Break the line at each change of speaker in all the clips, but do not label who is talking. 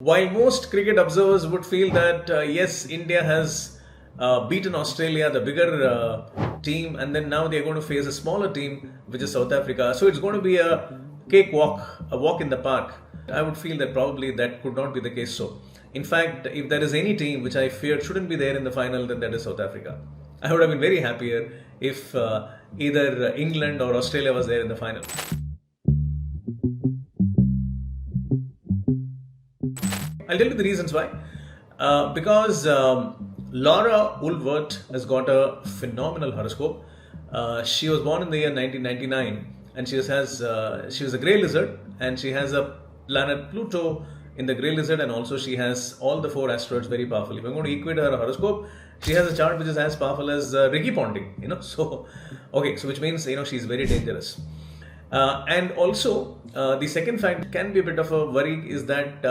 While most cricket observers would feel that yes, India has beaten Australia, the bigger team, and then now they're going to face a smaller team, which is South Africa. So it's going to be a cakewalk, a walk in the park. I would feel that probably that could not be the case. So, in fact, if there is any team which I feared shouldn't be there in the final, then that is South Africa. I would have been very happier if either England or Australia was there in the final. I'll tell you the reasons why. Because Laura Woolworth has got a phenomenal horoscope. She was born in the year 1999, and she was a grey lizard, and she has a planet Pluto in the grey lizard, and also she has all the 4 asteroids very powerful. If I'm going to equate her horoscope, she has a chart which is as powerful as Ricky Ponting. So which means she's very dangerous. And also the second fact can be a bit of a worry is that.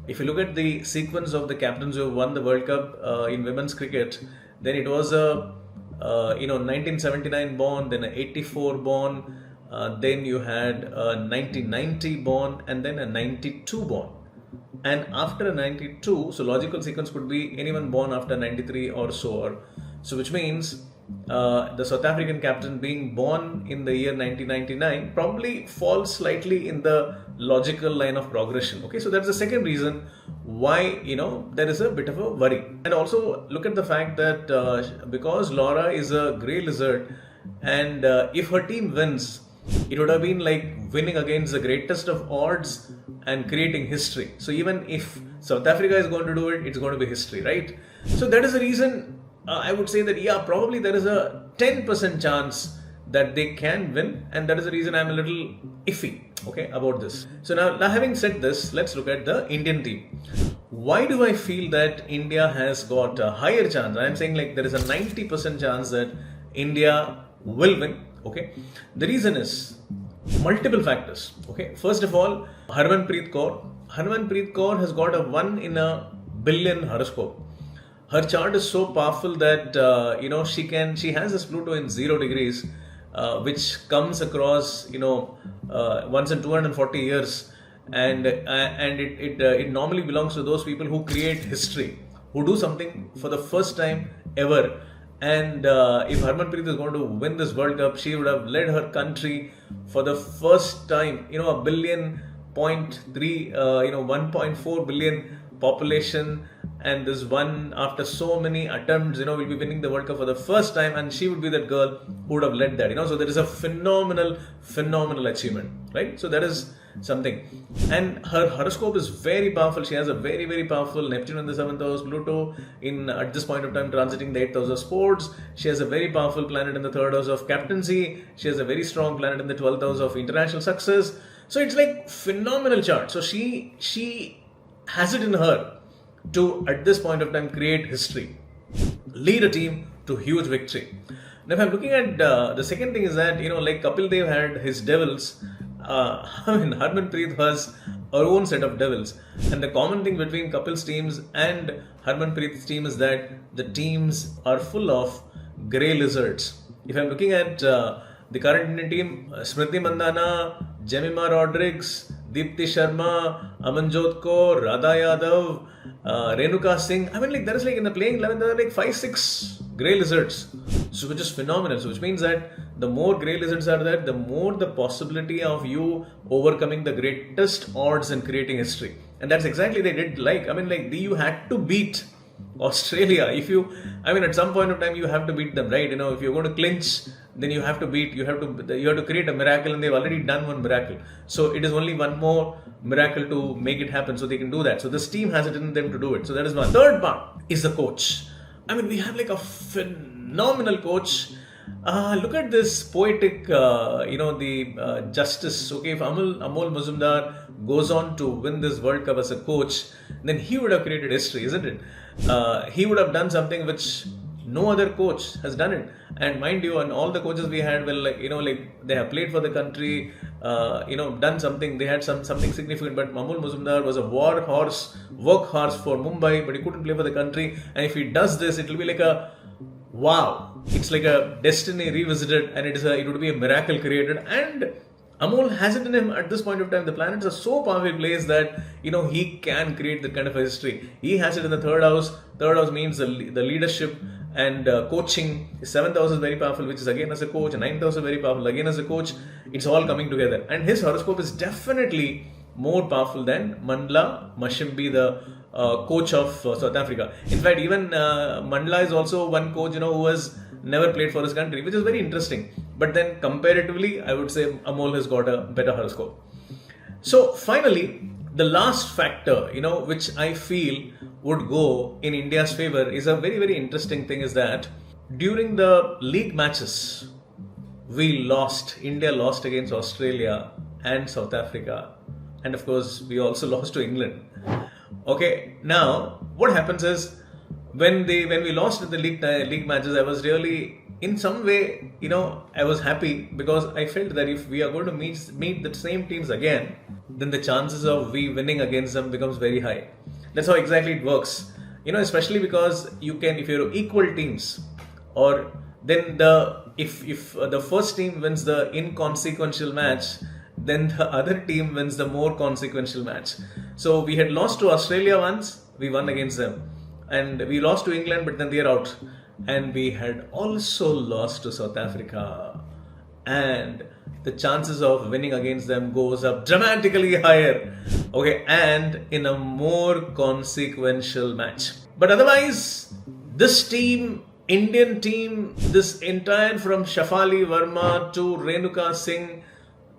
If you look at the sequence of the captains who have won the World Cup in women's cricket, then it was a 1979 born, then a 84 born, then you had a 1990 born, and then a 92 born. And after a 92, so logical sequence could be anyone born after 93 or so. So which means the South African captain being born in the year 1999 probably falls slightly in the logical line of progression. Okay, so that's the second reason why there is a bit of a worry. And also look at the fact that because Laura is a grey lizard, and if her team wins, it would have been like winning against the greatest of odds and creating history. So even if South Africa is going to do it, it's going to be history, right? So that is the reason I would say that probably there is a 10% chance that they can win, and that is the reason I'm a little iffy about this. So now having said this, let's look at the Indian team. Why do I feel that India has got a higher chance? I'm saying like there is a 90% chance that India will win. The reason is multiple factors. First of all, Harmanpreet Kaur. Harmanpreet Kaur has got a 1 in a billion horoscope. Her chart is so powerful that she has this Pluto in 0 degrees, which comes across once in 240 years, and it normally belongs to those people who create history, who do something for the first time ever. And if Harmanpreet is going to win this World Cup, she would have led her country for the first time. A billion point 3, 1.4 billion population, and this one after so many attempts, will be winning the World Cup for the first time, and she would be that girl who would have led that. So there is a phenomenal achievement, right? So that is something. And her horoscope is very powerful. She has a very, very powerful Neptune in the 7th house, Pluto at this point of time transiting the 8th house of sports. She has a very powerful planet in the 3rd house of captaincy. She has a very strong planet in the 12th house of international success. So it's like phenomenal chart. So she has it in her to, at this point of time, create history, lead a team to huge victory. Now, if I'm looking at the second thing is that, like Kapil Dev had his devils, Harmanpreet has her own set of devils. And the common thing between Kapil's teams and Harmanpreet's team is that the teams are full of grey lizards. If I'm looking at the current Indian team, Smriti Mandhana, Jemima Rodrigues, Deepti Sharma, Amanjot Kaur, Radha Yadav, Renuka Singh. There is in the playing 11, there are 5-6 grey lizards. So which is phenomenal. So which means that the more grey lizards are there, the more the possibility of you overcoming the greatest odds and creating history. And that's exactly they did. You had to beat Australia. At some point of time you have to beat them, right? If you're going to clinch, then you have to create a miracle, and they've already done one miracle. So it is only one more miracle to make it happen, so they can do that. So this team has it in them to do it. So that is one. Third part is the coach. We have like a phenomenal coach. Look at this poetic, the justice. If Amol Mazumdar goes on to win this World Cup as a coach, then he would have created history, isn't it? He would have done something which no other coach has done it. And mind you, and all the coaches we had, they have played for the country, done something. They had something significant. But Amol Mazumdar was a workhorse for Mumbai, but he couldn't play for the country. And if he does this, it will be like a wow. It's like a destiny revisited, and it would be a miracle created. And Amol has it in him at this point of time. The planets are so powerfully placed that he can create that kind of a history. He has it in the third house. Third house means the leadership and coaching. Seventh house is very powerful, which is again as a coach. Ninth house is very powerful, again as a coach. It's all coming together, and his horoscope is definitely more powerful than Mandla Mashimbi, the coach of South Africa. In fact, even Mandla is also one coach who has never played for his country, which is very interesting. But then comparatively, I would say Amol has got a better horoscope. So finally, the last factor, which I feel would go in India's favor is a very, very interesting thing, is that during the league matches, India lost against Australia and South Africa. And of course, we also lost to England. Okay, now what happens is when we lost in the league matches, I was really, in some way, I was happy, because I felt that if we are going to meet the same teams again, then the chances of we winning against them becomes very high. That's how exactly it works. Especially because if you're equal teams, or then if the first team wins the inconsequential match, then the other team wins the more consequential match. So we had lost to Australia once, we won against them. And we lost to England, but then they are out. And we had also lost to South Africa. And the chances of winning against them goes up dramatically higher. Okay, and in a more consequential match. But otherwise, this team, Indian team, this entire from Shafali Verma to Renuka Singh,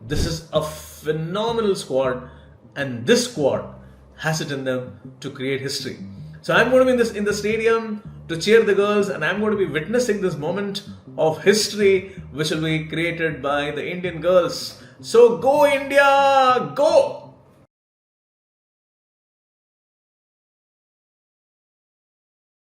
this is a phenomenal squad, and this squad has it in them to create history. So I'm going to be in the stadium to cheer the girls, and I'm going to be witnessing this moment of history which will be created by the Indian girls. So go India, go!